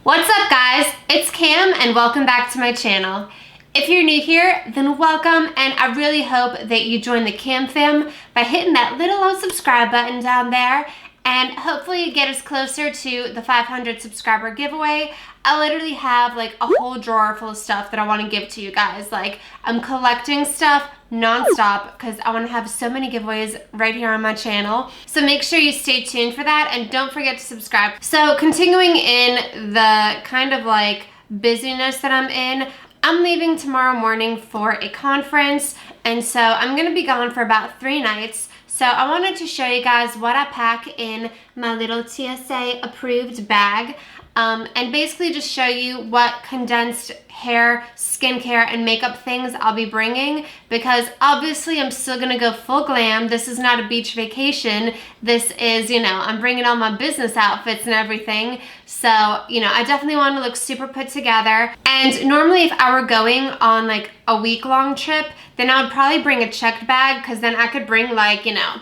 What's up guys? It's Cam and welcome back to my channel. If you're new here, then welcome, and I really hope that you join the Cam fam by hitting that little old subscribe button down there, and hopefully get us closer to the 500 subscriber giveaway. I literally have like a whole drawer full of stuff that I want to give to you guys. Like, I'm collecting stuff non-stop because I want to have so many giveaways right here on my channel. So make sure you stay tuned for that, and don't forget to subscribe. So continuing in the kind of like busyness that I'm in, I'm leaving tomorrow morning for a conference, and so I'm going to be gone for about 3 nights. So I wanted to show you guys what I pack in my little TSA approved bag. And basically just show you what condensed hair, skincare, and makeup things I'll be bringing, because obviously I'm still gonna go full glam. This is not a beach vacation. This is, you know, I'm bringing all my business outfits and everything. So, you know, I definitely want to look super put together. And normally if I were going on like a week-long trip, then I would probably bring a checked bag, because then I could bring like, you know,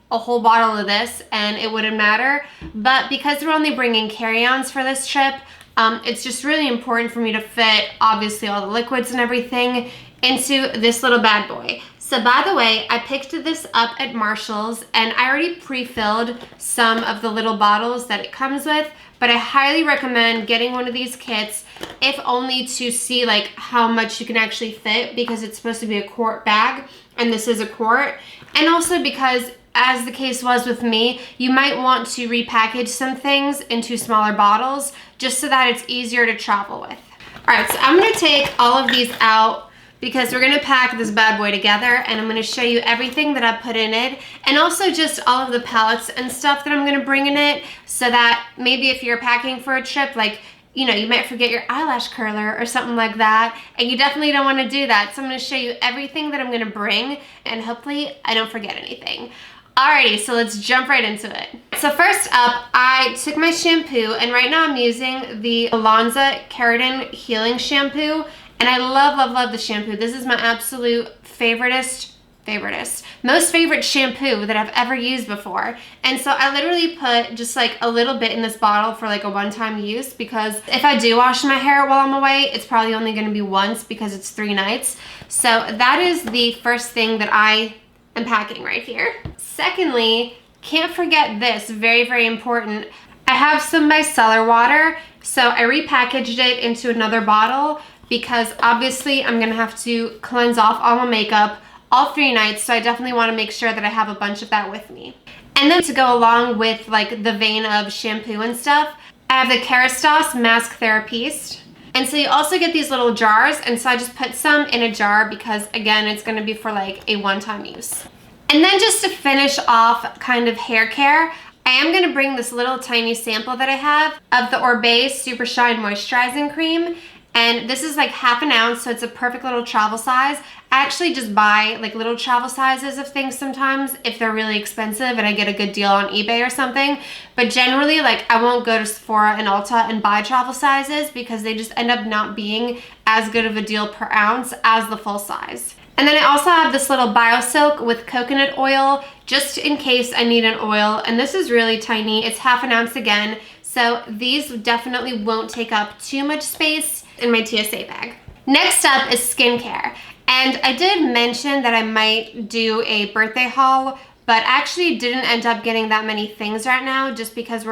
a whole bottle of this and it wouldn't matter. But because we're only bringing carry-ons for this trip, it's just really important for me to fit obviously all the liquids and everything into this little bad boy. So by the way, I picked this up at Marshall's, and I already pre-filled some of the little bottles that it comes with, but I highly recommend getting one of these kits, if only to see like how much you can actually fit, because it's supposed to be a quart bag and this is a quart. And also because, as the case was with me, you might want to repackage some things into smaller bottles just so that it's easier to travel with. All right, so I'm gonna take all of these out because we're gonna pack this bad boy together, and I'm gonna show you everything that I put in it, and also just all of the palettes and stuff that I'm gonna bring in it, so that maybe if you're packing for a trip, like, you know, you might forget your eyelash curler or something like that, and you definitely don't want to do that. So I'm going to show you everything that I'm going to bring, and hopefully I don't forget anything. Alrighty, so let's jump right into it. So first up, I took my shampoo, and right now I'm using the Alonza Keratin Healing Shampoo, and I love the shampoo. This is my absolute most favorite shampoo that I've ever used before. And so I literally put just like a little bit in this bottle for like a one-time use, because if I do wash my hair while I'm away, it's probably only going to be once because it's 3 nights. So that is the first thing that I am packing right here. Secondly, can't forget this, very important. I have some micellar water, so I repackaged it into another bottle because obviously I'm going to have to cleanse off all my makeup all 3 nights, so I definitely want to make sure that I have a bunch of that with me. And then to go along with like the vein of shampoo and stuff, I have the Kerastase Mask Therapiste. And so you also get these little jars, and so I just put some in a jar because again, it's going to be for like a one-time use. And then just to finish off kind of hair care, I am going to bring this little tiny sample that I have of the Oribe Super Shine Moisturizing Cream. And this is like 1/2 ounce, so it's a perfect little travel size. I actually just buy like little travel sizes of things sometimes if they're really expensive and I get a good deal on eBay or something. But generally, like, I won't go to Sephora and Ulta and buy travel sizes because they just end up not being as good of a deal per ounce as the full size. And then I also have this little BioSilk with coconut oil, just in case I need an oil. And this is really tiny. It's 1/2 ounce again. So these definitely won't take up too much space in my TSA bag. Next up is skincare. And I did mention that I might do a birthday haul, but actually didn't end up getting that many things right now just because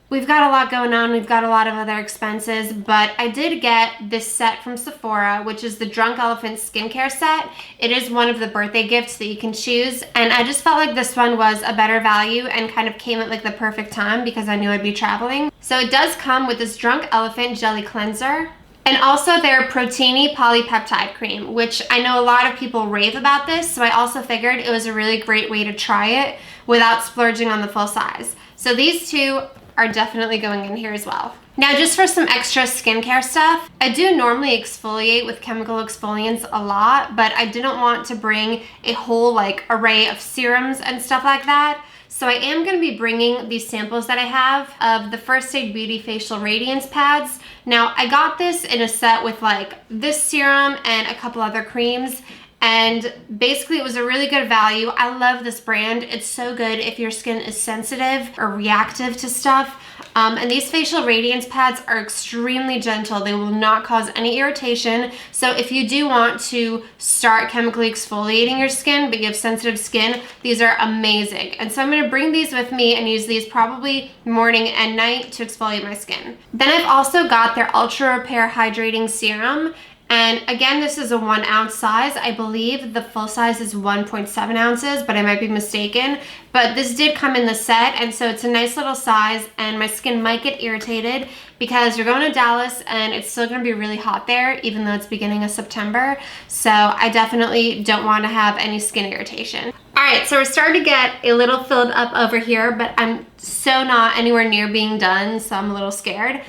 we've got a lot going on. We've got a lot of other expenses, but I did get this set from Sephora, which is the Drunk Elephant skincare set. It is one of the birthday gifts that you can choose, and I just felt like this one was a better value and kind of came at like the perfect time because I knew I'd be traveling. So it does come with this Drunk Elephant Jelly Cleanser, and also their Proteini Polypeptide Cream, which I know a lot of people rave about this, so I also figured it was a really great way to try it without splurging on the full size. So these two are definitely going in here as well. Now, just for some extra skincare stuff, I do normally exfoliate with chemical exfoliants a lot, but I didn't want to bring a whole like array of serums and stuff like that. So I am going to be bringing these samples that I have of the First Aid Beauty Facial Radiance Pads. Now, I got this in a set with like this serum and a couple other creams, and basically it was a really good value. I love this brand. It's so good if your skin is sensitive or reactive to stuff. And these facial radiance pads are extremely gentle. They will not cause any irritation. So if you do want to start chemically exfoliating your skin, but you have sensitive skin, these are amazing. And so I'm gonna bring these with me and use these probably morning and night to exfoliate my skin. Then I've also got their Ultra Repair Hydrating Serum. And again, this is a 1 ounce size. I believe the full size is 1.7 ounces, but I might be mistaken. But this did come in the set, and so it's a nice little size, and my skin might get irritated because you're going to Dallas and it's still gonna be really hot there, even though it's beginning of September. So I definitely don't wanna have any skin irritation. All right, so we're starting to get a little filled up over here, but I'm so not anywhere near being done, so I'm a little scared.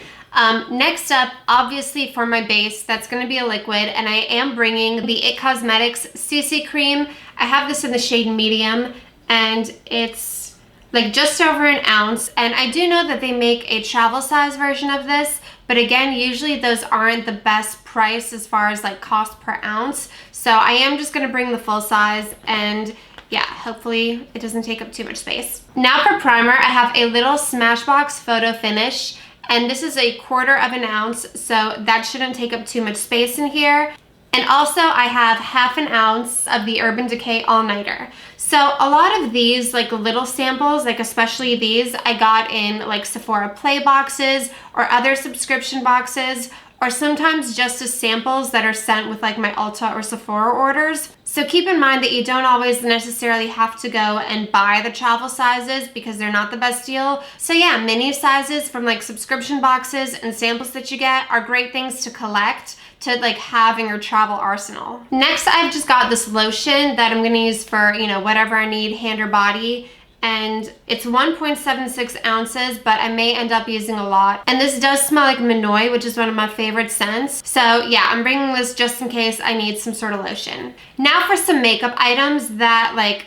Next up, obviously for my base, that's going to be a liquid, and I am bringing the IT Cosmetics CC Cream. I have this in the shade medium, and it's like just over 1 ounce, and I do know that they make a travel size version of this, but again, usually those aren't the best price as far as like cost per ounce, so I am just going to bring the full size, and yeah, hopefully it doesn't take up too much space. Now for primer, I have a little Smashbox Photo Finish. And this is a 1/4 ounce, so that shouldn't take up too much space in here. And also I have 1/2 ounce of the Urban Decay All Nighter. So a lot of these like little samples, like especially these, I got in like Sephora Play boxes or other subscription boxes, or sometimes just as samples that are sent with like my Ulta or Sephora orders. So keep in mind that you don't always necessarily have to go and buy the travel sizes because they're not the best deal. So yeah, mini sizes from like subscription boxes and samples that you get are great things to collect to like have in your travel arsenal. Next, I've just got this lotion that I'm gonna use for, you know, whatever I need, hand or body. And it's 1.76 ounces, but I may end up using a lot. And this does smell like Minoy, which is one of my favorite scents. So yeah, I'm bringing this just in case I need some sort of lotion. Now for some makeup items that like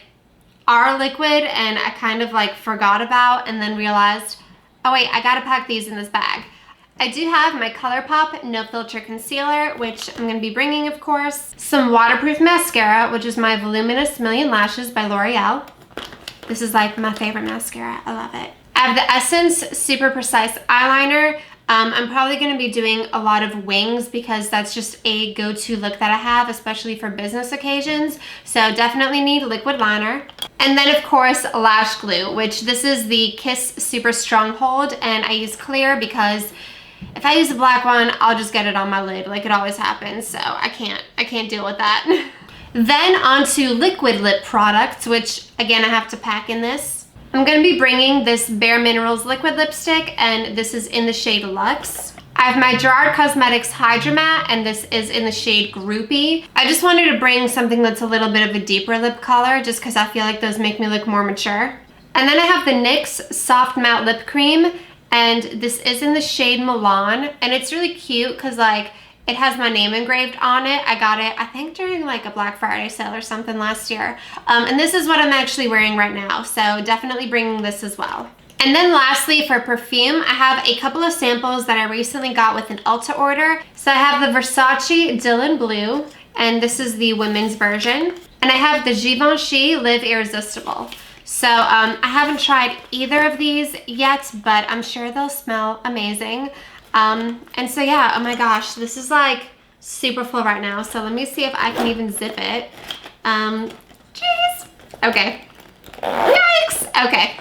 are liquid and I kind of like forgot about and then realized, oh wait, I gotta pack these in this bag. I do have my ColourPop No Filter Concealer, which I'm gonna be bringing, of course. Some waterproof mascara, which is my Voluminous Million Lashes by L'Oreal. This is like my favorite mascara. I love it. I have the Essence Super Precise Eyeliner. I'm probably going to be doing a lot of wings because that's just a go-to look that I have, especially for business occasions. So definitely need liquid liner. And then of course, lash glue, which this is the Kiss Super Stronghold, and I use clear because if I use a black one, I'll just get it on my lid like it always happens. So I can't deal with that. Then onto liquid lip products, which again, I have to pack in this. I'm gonna be bringing this Bare Minerals liquid lipstick, and this is in the shade Luxe. I have my Gerard Cosmetics Hydra Matte, and this is in the shade Groupie. I just wanted to bring something that's a little bit of a deeper lip color, just because I feel like those make me look more mature. And then I have the NYX Soft Matte Lip Cream, and this is in the shade Milan, and it's really cute because like, it has my name engraved on it. I got it, I think during like a Black Friday sale or something last year. And this is what I'm actually wearing right now. So definitely bringing this as well. And then lastly for perfume, I have a couple of samples that I recently got with an Ulta order. So I have the Versace Dylan Blue, and this is the women's version. And I have the Givenchy Live Irresistible. So I haven't tried either of these yet, but I'm sure they'll smell amazing. And so yeah, oh my gosh, this is like super full right now. So let me see if I can even zip it. Jeez. Okay. Yikes. Okay.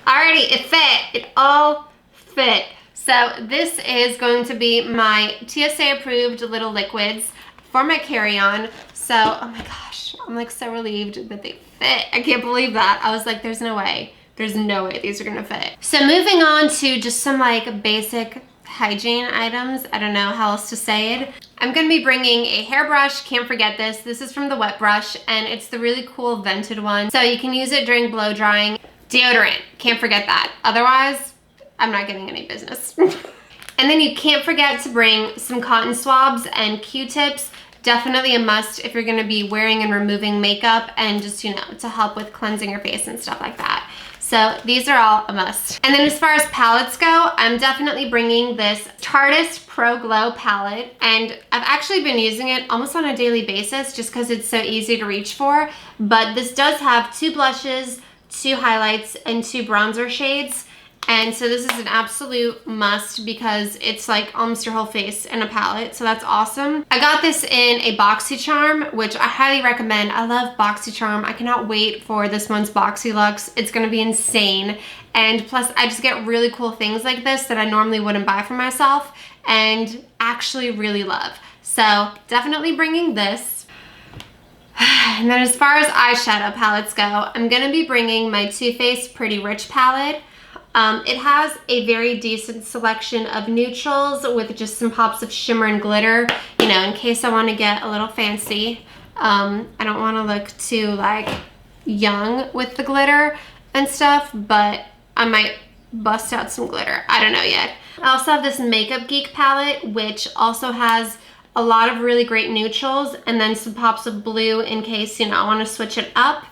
Alrighty, it fit. It all fit. So this is going to be my TSA approved little liquids for my carry-on. So, oh my gosh, I'm like so relieved that they fit. I can't believe that. I was like, there's no way. There's no way these are gonna fit. So moving on to just some like basic hygiene items. I don't know how else to say it. I'm gonna be bringing a hairbrush. Can't forget this. This is from the Wet Brush, and it's the really cool vented one. So you can use it during blow drying. Deodorant. Can't forget that. Otherwise, I'm not getting any business. And then you can't forget to bring some cotton swabs and Q-tips. Definitely a must if you're gonna be wearing and removing makeup and just, you know, to help with cleansing your face and stuff like that. So these are all a must. And then as far as palettes go, I'm definitely bringing this Tardis Pro Glow palette, and I've actually been using it almost on a daily basis just because it's so easy to reach for. But this does have 2 blushes, 2 highlights, and 2 bronzer shades. And so this is an absolute must because it's like almost your whole face in a palette. So that's awesome. I got this in a BoxyCharm, which I highly recommend. I love BoxyCharm. I cannot wait for this month's BoxyLuxe. It's gonna be insane. And plus I just get really cool things like this that I normally wouldn't buy for myself and actually really love. So definitely bringing this. And then as far as eyeshadow palettes go, I'm gonna be bringing my Too Faced Pretty Rich palette. It has a very decent selection of neutrals with just some pops of shimmer and glitter, you know, in case I want to get a little fancy. I don't want to look too like young with the glitter and stuff, but I might bust out some glitter. I don't know yet. I also have this Makeup Geek palette, which also has a lot of really great neutrals and then some pops of blue in case, you know, I want to switch it up.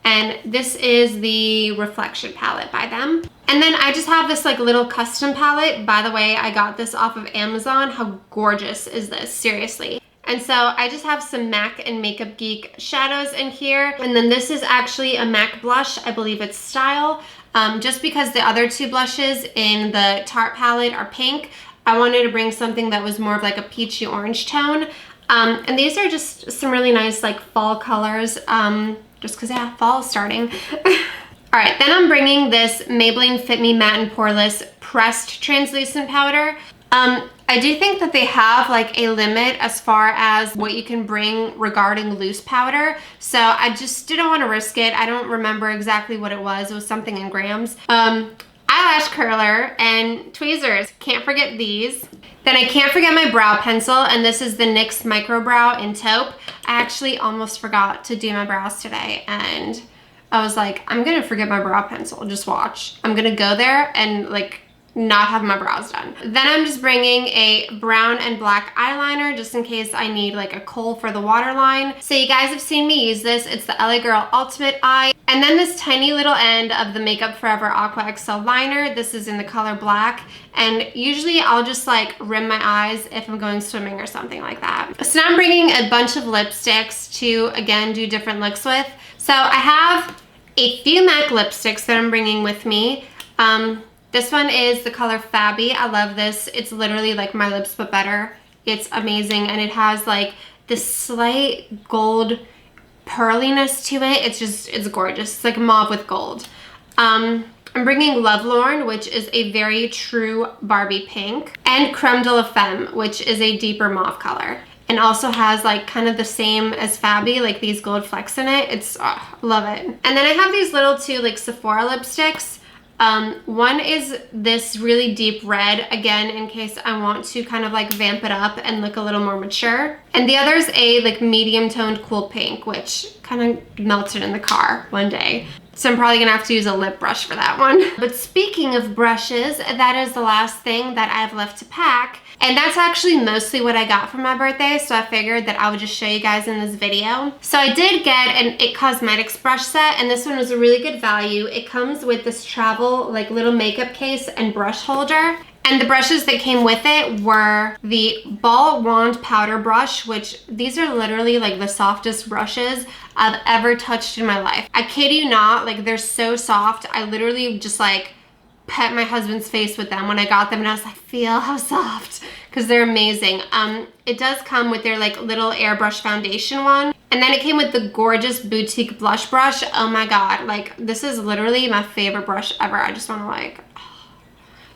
And this is the Reflection palette by them. And then I just have this like little custom palette. By the way, I got this off of Amazon. How gorgeous is this? Seriously. And so I just have some MAC and Makeup Geek shadows in here. And then this is actually a MAC blush. I believe it's Style. Just because the other two blushes in the Tarte palette are pink, I wanted to bring something that was more of like a peachy orange tone. And these are just some really nice like fall colors. Just because, yeah, fall is starting. All right, then I'm bringing this Maybelline Fit Me Matte and Poreless Pressed Translucent Powder. I do think that they have like a limit as far as what you can bring regarding loose powder. So I just didn't want to risk it. I don't remember exactly what it was. It was something in grams. Eyelash curler and tweezers. Can't forget these. Then I can't forget my brow pencil, and this is the NYX Micro Brow in Taupe. I actually almost forgot to do my brows today, and I was like, I'm gonna forget my brow pencil, just watch. I'm gonna go there and like not have my brows done. Then I'm just bringing a brown and black eyeliner just in case I need like a kohl for the waterline. So you guys have seen me use this. It's the LA Girl Ultimate Eye. And then this tiny little end of the Makeup Forever Aqua XL liner. This is in the color black. And usually I'll just like rim my eyes if I'm going swimming or something like that. So now I'm bringing a bunch of lipsticks to, again, do different looks with. So I have a few MAC lipsticks that I'm bringing with me. This one is the color Fabby. I love this. It's literally like my lips but better. It's amazing, and it has like this slight gold pearliness to it. It's gorgeous. It's like mauve with gold. I'm bringing Lovelorn, which is a very true Barbie pink, and Creme de la Femme, which is a deeper mauve color, and also has like kind of the same as Fabby, like these gold flecks in it. It's, oh, love it. And then I have these little two like Sephora lipsticks. One is this really deep red, again, in case I want to kind of like vamp it up and look a little more mature. And the other's a like medium toned cool pink, which kind of melted in the car one day. So I'm probably gonna have to use a lip brush for that one. But speaking of brushes, that is the last thing that I have left to pack. And that's actually mostly what I got for my birthday, so I figured that I would just show you guys in this video. So I did get an IT Cosmetics brush set, and this one was a really good value. It comes with this travel like little makeup case and brush holder. And the brushes that came with it were the Ball Wand Powder Brush, which these are literally like the softest brushes I've ever touched in my life. I kid you not, like they're so soft. I literally just like pet my husband's face with them when I got them, and I was like, feel how soft, because they're amazing. It does come with their like little airbrush foundation one, and then it came with the gorgeous boutique blush brush. Oh my god, like this is literally my favorite brush ever. I just want to like, oh,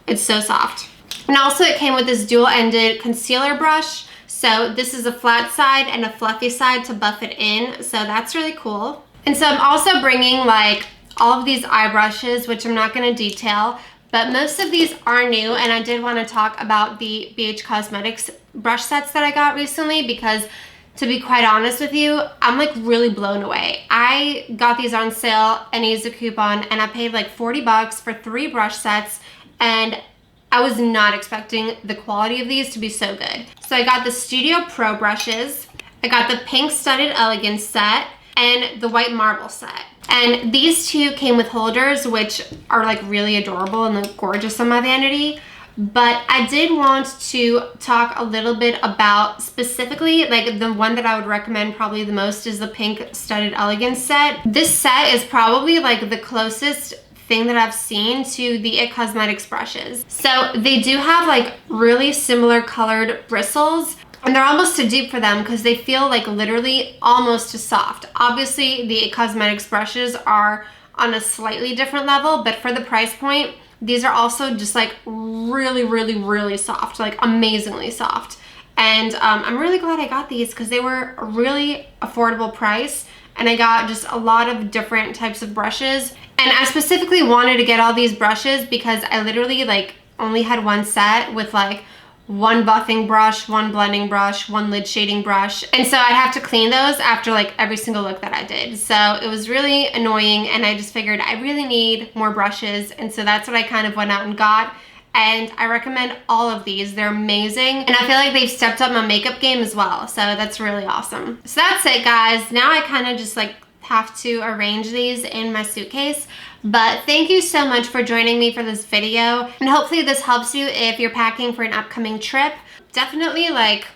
it's so soft. And also it came with this dual-ended concealer brush. So this is a flat side and a fluffy side to buff it in, so that's really cool. And so I'm also bringing like all of these eye brushes, which I'm not going to detail, but most of these are new, and I did want to talk about the BH Cosmetics brush sets that I got recently because, to be quite honest with you, I'm like really blown away. I got these on sale and used a coupon, and I paid like 40 bucks for 3 brush sets, and I was not expecting the quality of these to be so good. So I got the Studio Pro brushes, I got the Pink Studded Elegance set, and the White Marble set. And these two came with holders, which are like really adorable and look gorgeous on my vanity. But I did want to talk a little bit about specifically, like the one that I would recommend probably the most is the Pink Studded Elegance set. This set is probably like the closest thing that I've seen to the IT Cosmetics brushes. So they do have like really similar colored bristles, and they're almost a dupe for them because they feel like literally almost as soft. Obviously, the IT Cosmetics brushes are on a slightly different level, but for the price point, these are also just like really, really, really soft, like amazingly soft. And I'm really glad I got these because they were a really affordable price, and I got just a lot of different types of brushes. And I specifically wanted to get all these brushes because I literally like only had one set with like one buffing brush, one blending brush, one lid shading brush. And so I'd have to clean those after like every single look that I did. So it was really annoying, and I just figured I really need more brushes. And so that's what I kind of went out and got. And I recommend all of these. They're amazing. And I feel like they've stepped up my makeup game as well. So that's really awesome. So that's it, guys. Now I kind of just like have to arrange these in my suitcase. But thank you so much for joining me for this video, and hopefully this helps you if you're packing for an upcoming trip. Definitely like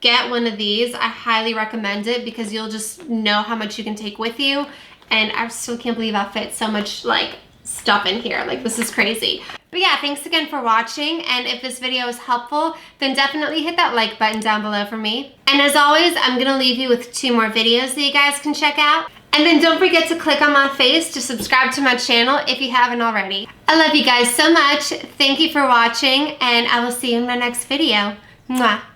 get one of these. I highly recommend it because you'll just know how much you can take with you. And I still can't believe I fit so much like stuff in here. Like, this is crazy. But yeah, thanks again for watching, and if this video was helpful, then definitely hit that like button down below for me. And as always, I'm gonna leave you with 2 more videos that you guys can check out. And then don't forget to click on my face to subscribe to my channel if you haven't already. I love you guys so much. Thank you for watching, and I will see you in my next video. Mwah.